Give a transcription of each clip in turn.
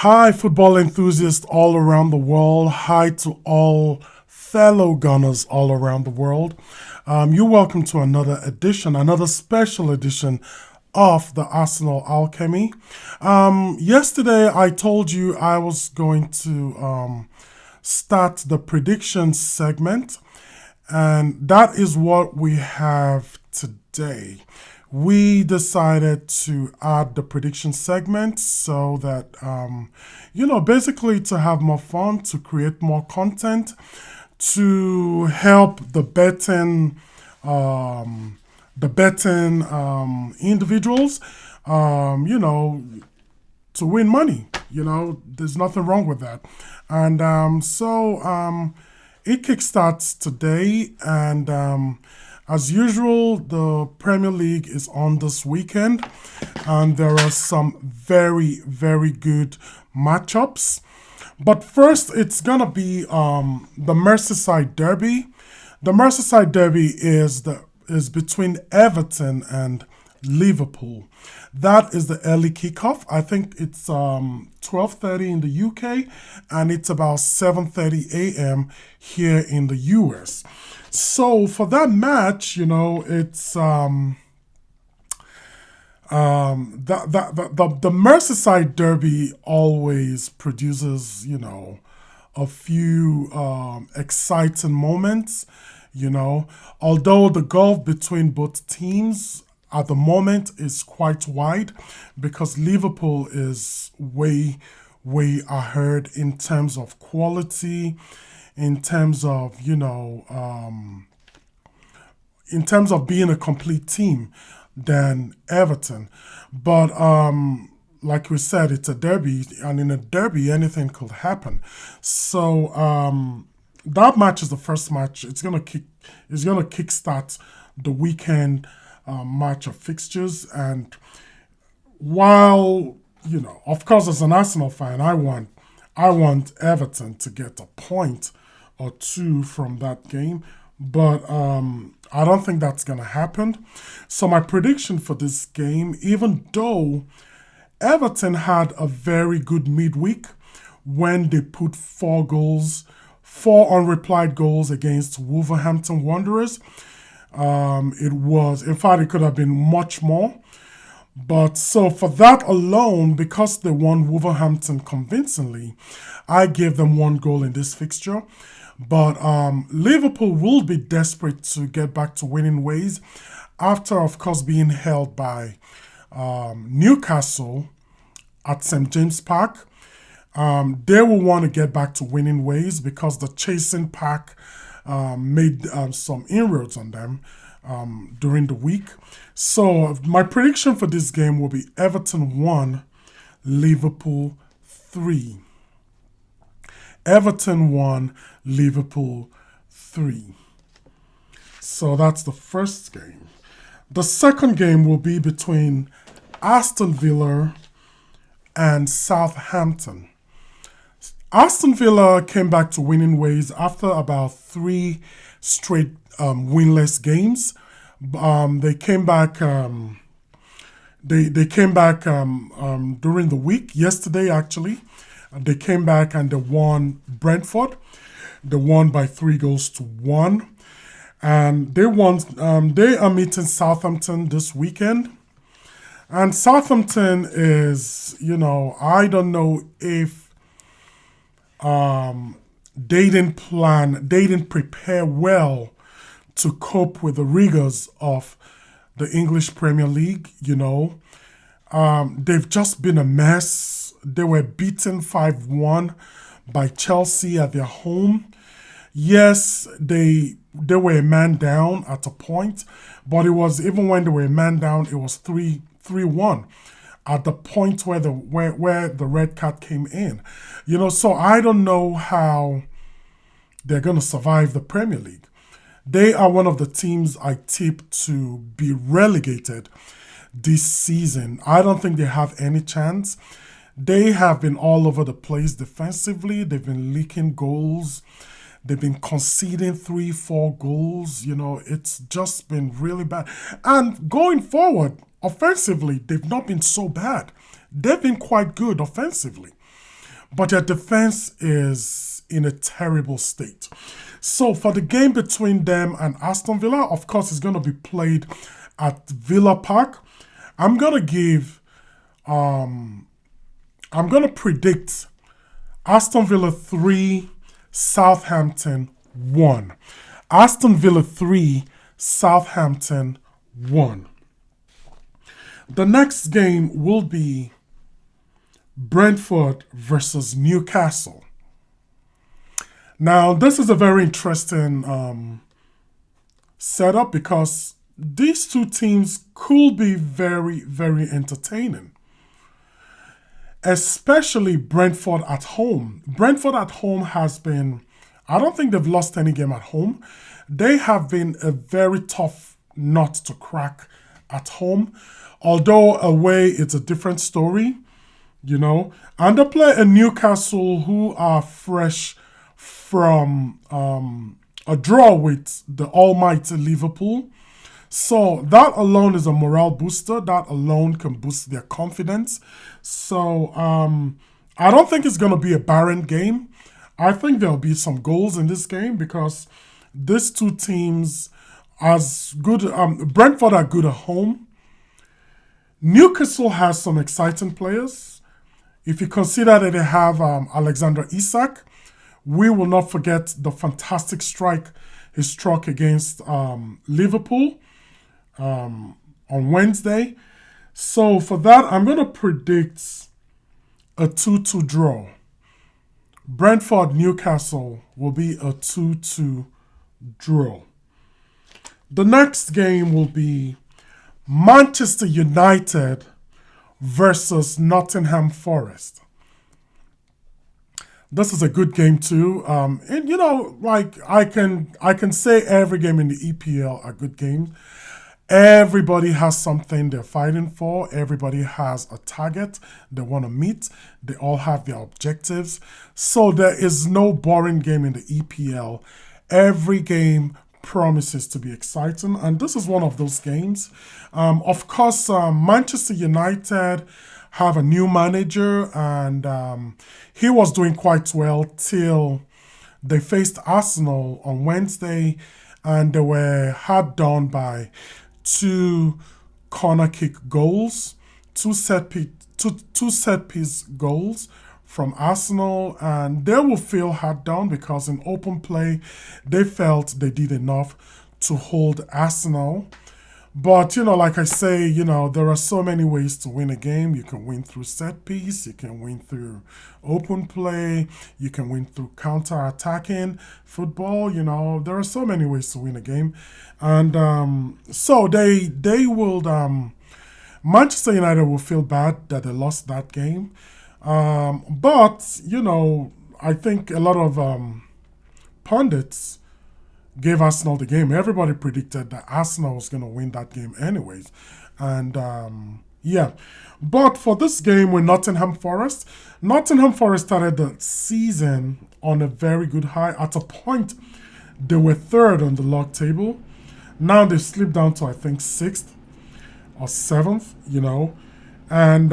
Hi, football enthusiasts all around the world. Hi to all fellow Gunners all around the world. You're welcome to another edition, another special edition of the Arsenal Alchemy. Yesterday, I told you I was going to start the prediction segment, and that is what we have today. We decided to add the prediction segment so that, basically to have more fun, to create more content, to help the betting individuals, to win money. There's nothing wrong with that. And it kickstarts today, and as usual, the Premier League is on this weekend, and there are some very, very good matchups. But first, it's gonna be the Merseyside Derby. The Merseyside Derby is between Everton and Liverpool. That is the early kickoff. I think it's 12:30 in the UK, and it's about 7:30 a.m. here in the US. So for that match, it's the Merseyside Derby always produces a few exciting moments. Although the gulf between both teams at the moment is quite wide because Liverpool is way ahead in terms of quality, in terms of in terms of being a complete team than Everton. But like we said, it's a derby, and in a derby, anything could happen. So that match is the first match. It's gonna kickstart the weekend match of fixtures. And while of course, as an Arsenal fan, I want Everton to get a point or two from that game, but I don't think that's gonna happen. So my prediction for this game, even though Everton had a very good midweek when they put four unreplied goals against Wolverhampton Wanderers. In fact, it could have been much more. But so for that alone, because they won Wolverhampton convincingly, I gave them one goal in this fixture. But Liverpool will be desperate to get back to winning ways after, of course, being held by Newcastle at St. James Park. They will want to get back to winning ways because the chasing pack made some inroads on them during the week. So my prediction for this game will be Everton 1, Liverpool 3. Everton 1, Liverpool 3. So that's the first game. The second game will be between Aston Villa and Southampton. Aston Villa came back to winning ways after about three straight winless games. They came back. They came back during the week. Yesterday, actually, they came back and they won Brentford. They won by 3-1, and they won. They are meeting Southampton this weekend. And Southampton is, I don't know if they didn't prepare well to cope with the rigors of the English Premier League. They've just been a mess. They were beaten 5-1 by Chelsea at their home. Yes, they were a man down at a point, but it was, even when they were a man down, it was 3-1 at the point where the red card came in. So I don't know how they're going to survive the Premier League. They are one of the teams I tip to be relegated this season. I don't think they have any chance. They have been all over the place defensively. They've been leaking goals. They've been conceding 3-4 goals. It's just been really bad. And going forward, offensively, they've not been so bad. They've been quite good offensively. but their defense is in a terrible state. So for the game between them and Aston Villa, of course, it's going to be played at Villa Park. I'm going to predict Aston Villa 3, Southampton 1. Aston Villa 3, Southampton 1. The next game will be Brentford versus Newcastle. Now, this is a very interesting setup because these two teams could be very, very entertaining. Especially Brentford at home. Brentford at home has been, I don't think they've lost any game at home. They have been a very tough nut to crack at home. Although away, it's a different story, you know. And they play a Newcastle who are fresh from a draw with the almighty Liverpool. So that alone is a morale booster. That alone can boost their confidence. So I don't think it's going to be a barren game. I think there'll be some goals in this game because these two teams, as good, Brentford are good at home. Newcastle has some exciting players. If you consider that they have Alexander Isak, we will not forget the fantastic strike he struck against Liverpool on Wednesday. So for that, I'm going to predict a 2-2 draw. Brentford Newcastle will be a 2-2 draw. The next game will be Manchester United versus Nottingham Forest. This is a good game too. And you know, like I can say every game in the EPL are good games. Everybody has something they're fighting for. Everybody has a target they want to meet. They all have their objectives. So there is no boring game in the EPL. Every game promises to be exciting, and this is one of those games. Of course, Manchester United have a new manager, and he was doing quite well till they faced Arsenal on Wednesday, and they were hard done by two corner kick goals, two set piece goals from Arsenal, and they will feel hard done because in open play they felt they did enough to hold Arsenal. But you know, like I say, you know, there are so many ways to win a game. You can win through set piece, you can win through open play, you can win through counter attacking football. You know, there are so many ways to win a game, and so they will. Manchester United will feel bad that they lost that game. But, you know, I think a lot of pundits gave Arsenal the game. Everybody predicted that Arsenal was going to win that game anyways. And, yeah. But for this game with Nottingham Forest started the season on a very good high. At a point, they were third on the log table. Now they've slipped down to, I think, 6th or 7th, you know. And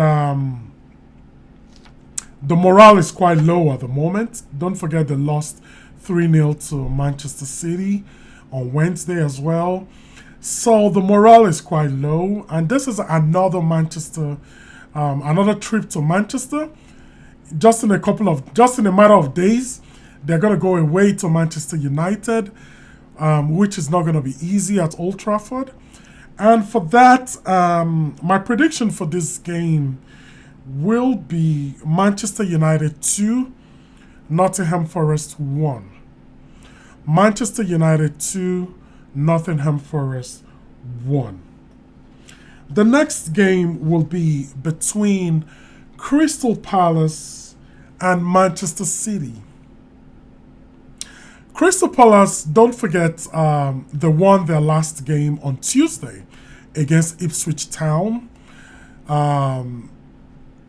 the morale is quite low at the moment. Don't forget they lost 3-0 to Manchester City on Wednesday as well. So the morale is quite low. And this is another another trip to Manchester. Just in a matter of days, they're going to go away to Manchester United, which is not going to be easy at Old Trafford. And for that, my prediction for this game will be Manchester United 2, Nottingham Forest 1. Manchester United 2, Nottingham Forest 1. The next game will be between Crystal Palace and Manchester City. Crystal Palace, don't forget, they won their last game on Tuesday against Ipswich Town.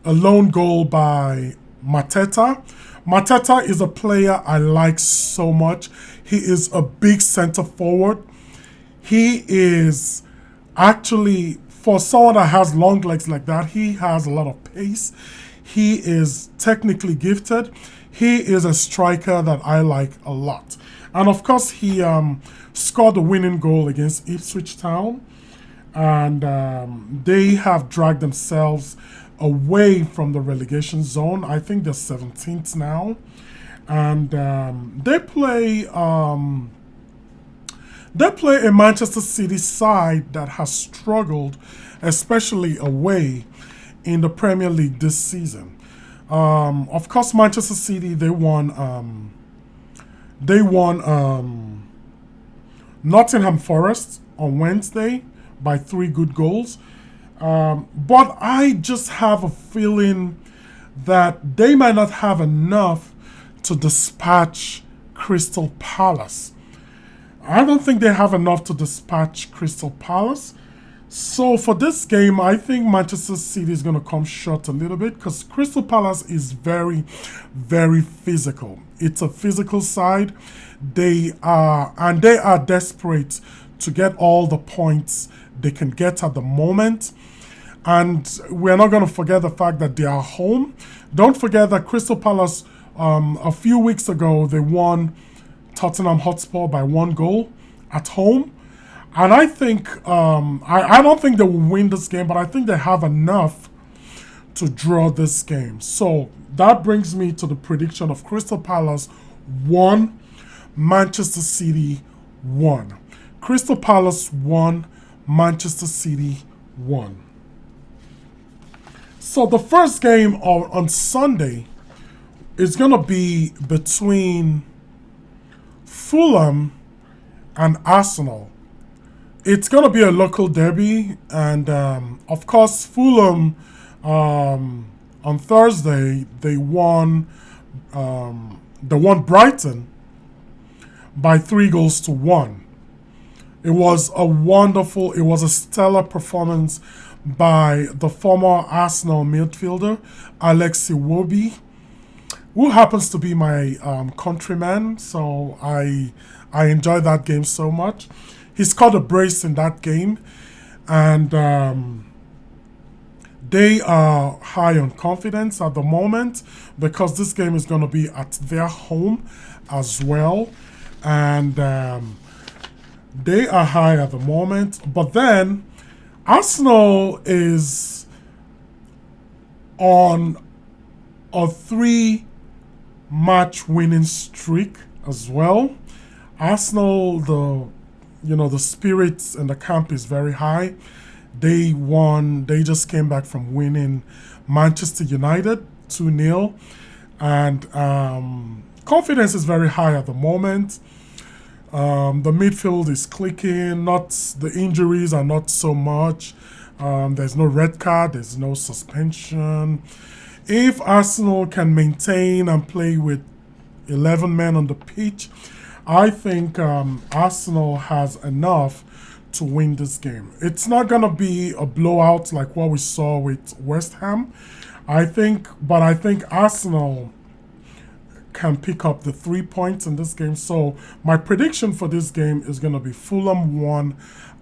A lone goal by Mateta. Mateta is a player I like so much. He is a big center forward. He is actually, for someone that has long legs like that, he has a lot of pace. He is technically gifted. He is a striker that I like a lot. And of course, he scored the winning goal against Ipswich Town. And they have dragged themselves away from the relegation zone. I think they're 17th now. And they play a Manchester City side that has struggled, especially away in the Premier League this season. Of course, Manchester City they won. Nottingham Forest on Wednesday by 3 good goals. But I just have a feeling that they might not have enough to dispatch Crystal Palace. I don't think they have enough to dispatch Crystal Palace. So for this game, I think Manchester City is going to come short a little bit because Crystal Palace is very, very physical. It's a physical side. They are desperate to get all the points they can get at the moment. And we're not going to forget the fact that they are home. Don't forget that Crystal Palace, a few weeks ago, they won Tottenham Hotspur by 1 goal at home. And I think, I don't think they will win this game, but I think they have enough to draw this game. So that brings me to the prediction of Crystal Palace 1, Manchester City 1. Crystal Palace 1, Manchester City 1. So the first game on Sunday is going to be between Fulham and Arsenal. It's going to be a local derby, and of course, Fulham on Thursday they won Brighton by 3-1. It was a stellar performance by the former Arsenal midfielder Alex Iwobi, who happens to be my countryman. So I enjoyed that game so much. He scored a brace in that game, and they are high on confidence at the moment because this game is going to be at their home as well, and they are high at the moment. But then Arsenal is on a 3-match winning streak as well. Arsenal, the spirits in the camp is very high. They just came back from winning Manchester United 2-0. And confidence is very high at the moment. The midfield is clicking. The injuries are not so much. There's no red card. There's no suspension. If Arsenal can maintain and play with 11 men on the pitch, I think Arsenal has enough to win this game. It's not going to be a blowout like what we saw with West Ham. I think Arsenal can pick up the 3 points in this game. So my prediction for this game is going to be Fulham 1,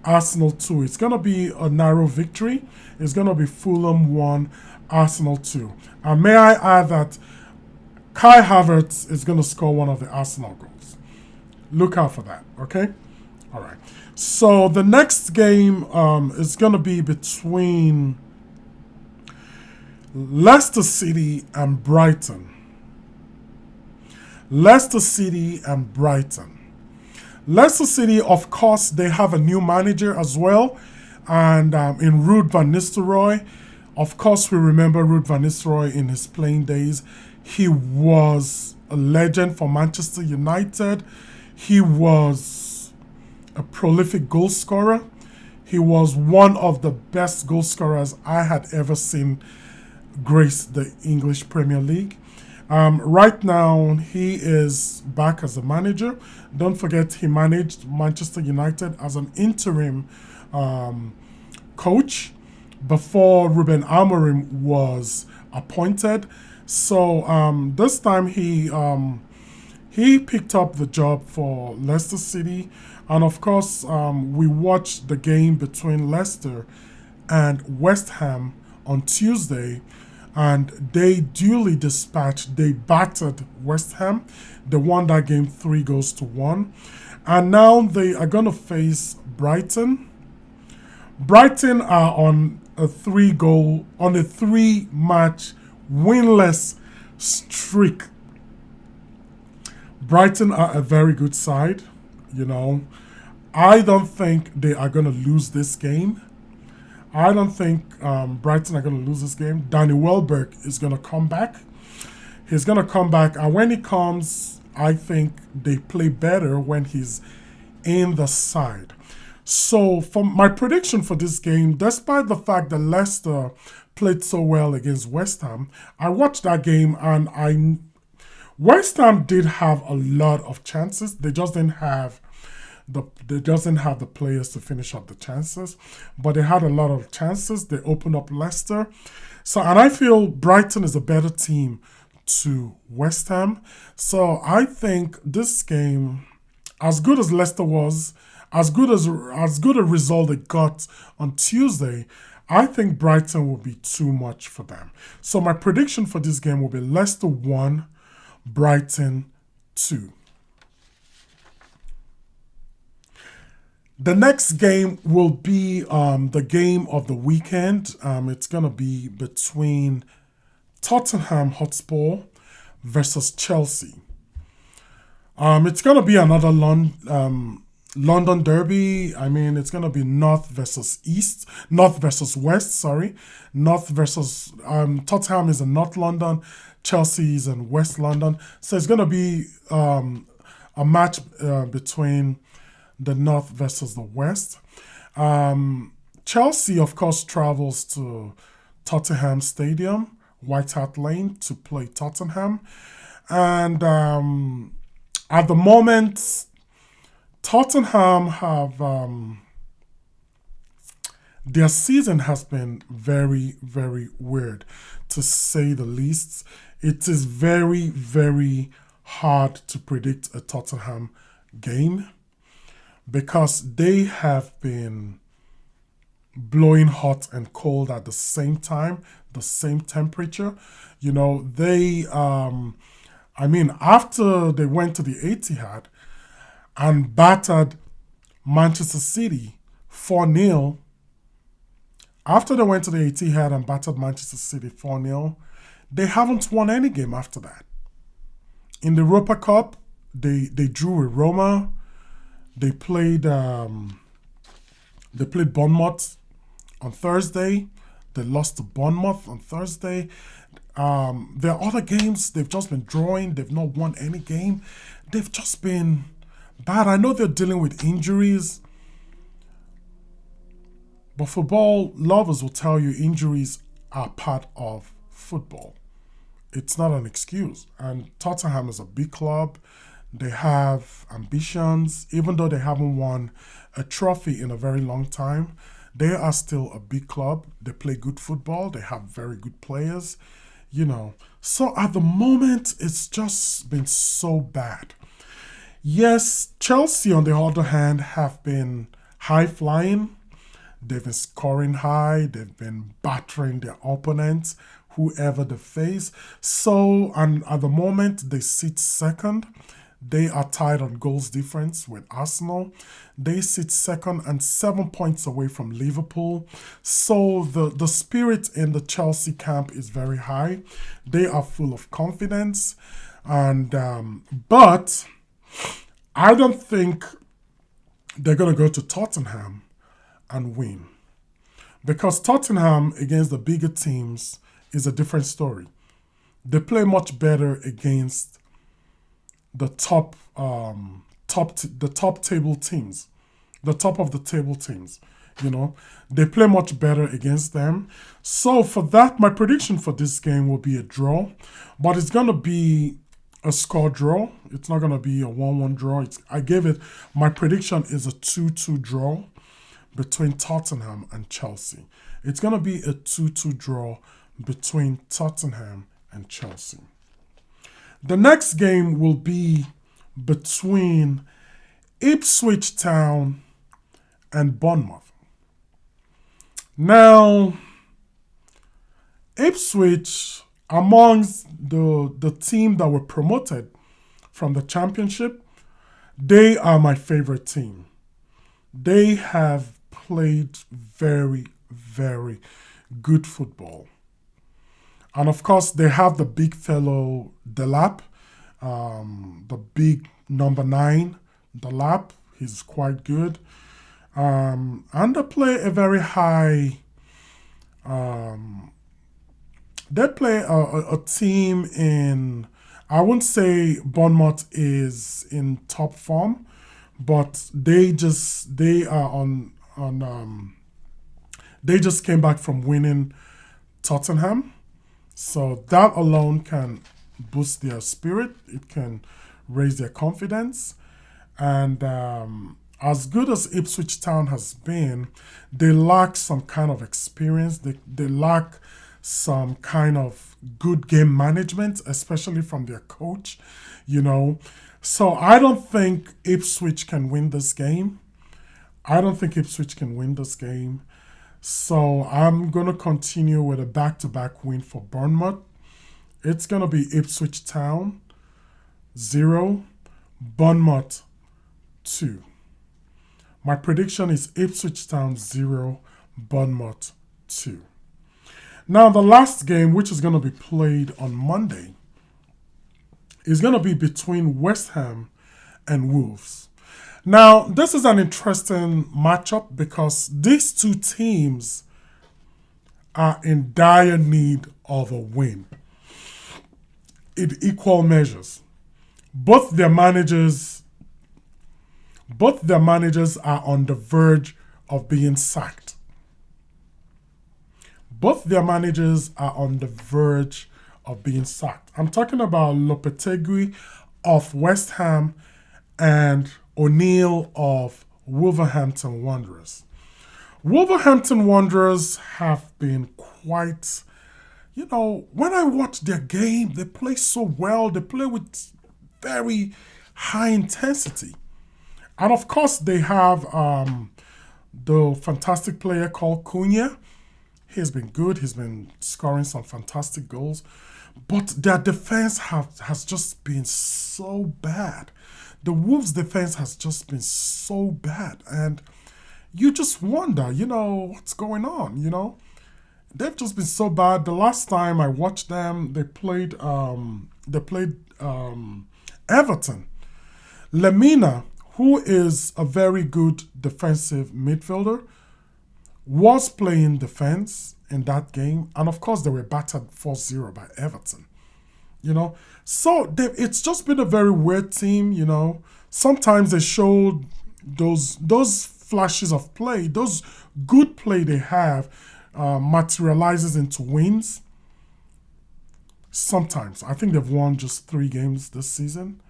Arsenal 2. It's going to be a narrow victory. It's going to be Fulham 1, Arsenal 2. And may I add that Kai Havertz is going to score one of the Arsenal goals. Look out for that, okay? All right. So the next game is going to be between Leicester City and Brighton. Leicester City and Brighton. Leicester City, of course, they have a new manager as well, and in Ruud van Nistelrooy. Of course, we remember Ruud van Nistelrooy in his playing days. He was a legend for Manchester United. He was a prolific goal scorer. He was one of the best goal scorers I had ever seen grace the English Premier League. Right now, he is back as a manager. Don't forget, he managed Manchester United as an interim coach before Ruben Amorim was appointed. So this time he picked up the job for Leicester City. And of course, we watched the game between Leicester and West Ham on Tuesday. and they duly dispatched, they battered West Ham. They won that game 3 goals to 1. And now they are going to face Brighton. Brighton are on a 3 match winless streak. Brighton are a very good side, you know. I don't think they are going to lose this game. I don't think Brighton are going to lose this game. Danny Welbeck is going to come back. He's going to come back, and when he comes, I think they play better when he's in the side. So, for my prediction for this game, despite the fact that Leicester played so well against West Ham, I watched that game and West Ham did have a lot of chances. They just didn't have the players to finish up the chances, but they had a lot of chances. They opened up Leicester. So, and I feel Brighton is a better team to West Ham. So I think this game, as good as Leicester was, as good a result they got on Tuesday, I think Brighton will be too much for them. So my prediction for this game will be Leicester 1, Brighton 2. The next game will be the game of the weekend. It's going to be between Tottenham Hotspur versus Chelsea. It's going to be another London derby. I mean, it's going to be North versus West, sorry. Tottenham is in North London, Chelsea is in West London. So it's going to be a match between the North versus the West. Chelsea, of course, travels to Tottenham Stadium, White Hart Lane, to play Tottenham. And at the moment, Tottenham have their season has been very, very weird, to say the least. It is very, very hard to predict a Tottenham game because they have been blowing hot and cold at the same time, the same temperature. You know, after they went to the Etihad and battered Manchester City 4-0, after they went to the Etihad and battered Manchester City 4-0, they haven't won any game after that. In the Europa Cup, they drew with Roma. They played Bournemouth on Thursday. They lost to Bournemouth on Thursday. Their other games, they've just been drawing. They've not won any game. They've just been bad. I know they're dealing with injuries, but football lovers will tell you injuries are part of football. It's not an excuse. And Tottenham is a big club. They have ambitions. Even though they haven't won a trophy in a very long time, they are still a big club. They play good football. They have very good players, you know. So at the moment, it's just been so bad. Yes, Chelsea, on the other hand, have been high flying. They've been scoring high. They've been battering their opponents, whoever they face. So, and at the moment, they sit second. They are tied on goals difference with Arsenal. They sit second and 7 points away from Liverpool. So the spirit in the Chelsea camp is very high. They are full of confidence. And but I don't think they're going to go to Tottenham and win. Because Tottenham against the bigger teams is a different story. They play much better against the top table teams, the top of the table teams. You know, they play much better against them. So for that, my prediction for this game will be a draw, but it's gonna be a score draw. It's not gonna be a 1-1 draw. My prediction is a 2-2 draw between Tottenham and Chelsea. It's gonna be a 2-2 draw between Tottenham and Chelsea. The next game will be between Ipswich Town and Bournemouth. Now, Ipswich, amongst the team that were promoted from the championship, they are my favorite team. They have played very, very good football. And of course, they have the big fellow Delap, the big number 9, Delap. He's quite good. And they play a very high. They play a team in. I wouldn't say Bournemouth is in top form, but they are on. They just came back from winning Tottenham, so that alone can boost their spirit. It can raise their confidence, and as good as Ipswich Town has been, they lack some kind of experience. They lack some kind of good game management, especially from their coach, you know. So I don't think Ipswich can win this game. I don't think Ipswich can win this game. So I'm going to continue with a back-to-back win for Bournemouth. It's going to be Ipswich Town 0, Bournemouth 2. My prediction is Ipswich Town 0, Bournemouth 2. Now, the last game, which is going to be played on Monday, is going to be between West Ham and Wolves. Now, this is an interesting matchup because these two teams are in dire need of a win in equal measures. Both their managers are on the verge of being sacked. Both their managers are on the verge of being sacked. I'm talking about Lopetegui of West Ham and O'Neill of Wolverhampton Wanderers. Wolverhampton Wanderers have been quite, when I watch their game, they play so well. They play with very high intensity. And of course, they have the fantastic player called Cunha. He's been good. He's been scoring some fantastic goals. But their defense has just been so bad. The Wolves' defense has just been so bad. And you just wonder, what's going on, They've just been so bad. The last time I watched them, they played Everton. Lemina, who is a very good defensive midfielder, was playing defense in that game. And of course, they were battered 4-0 by Everton. So it's just been a very weird team, Sometimes they show those flashes of play, those good play they have materializes into wins. Sometimes. I think they've won just 3 games this season.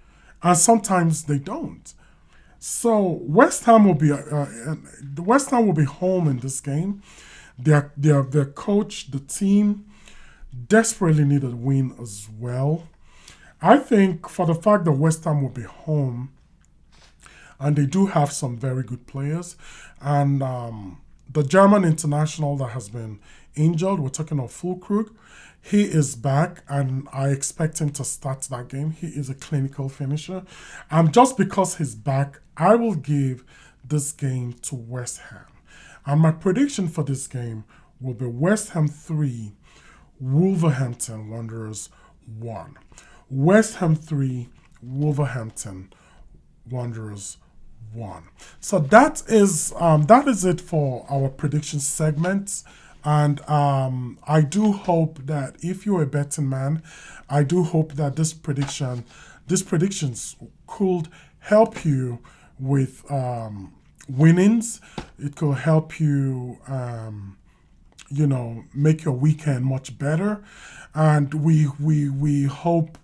And sometimes they don't. So West Ham will be home in this game. Their coach, the team, desperately need a win as well. I think for the fact that West Ham will be home, and they do have some very good players, and the German international that has been injured, we're talking of Fulkrug, he is back, and I expect him to start that game. He is a clinical finisher. And just because he's back, I will give this game to West Ham. And my prediction for this game will be West Ham 3, Wolverhampton Wanderers 1. West Ham 3, Wolverhampton Wanderers 1. So that is it for our prediction segment. And I do hope that if you're a betting man, I do hope that these predictions could help you with winnings. It could help you, make your weekend much better. And we hope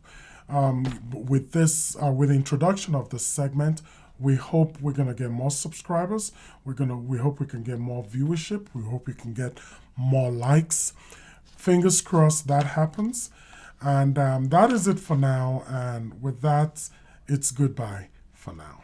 with this, with the introduction of this segment, we hope we're gonna get more subscribers. We hope we can get more viewership. We hope we can get more likes. Fingers crossed that happens. And that is it for now. And with that, it's goodbye for now.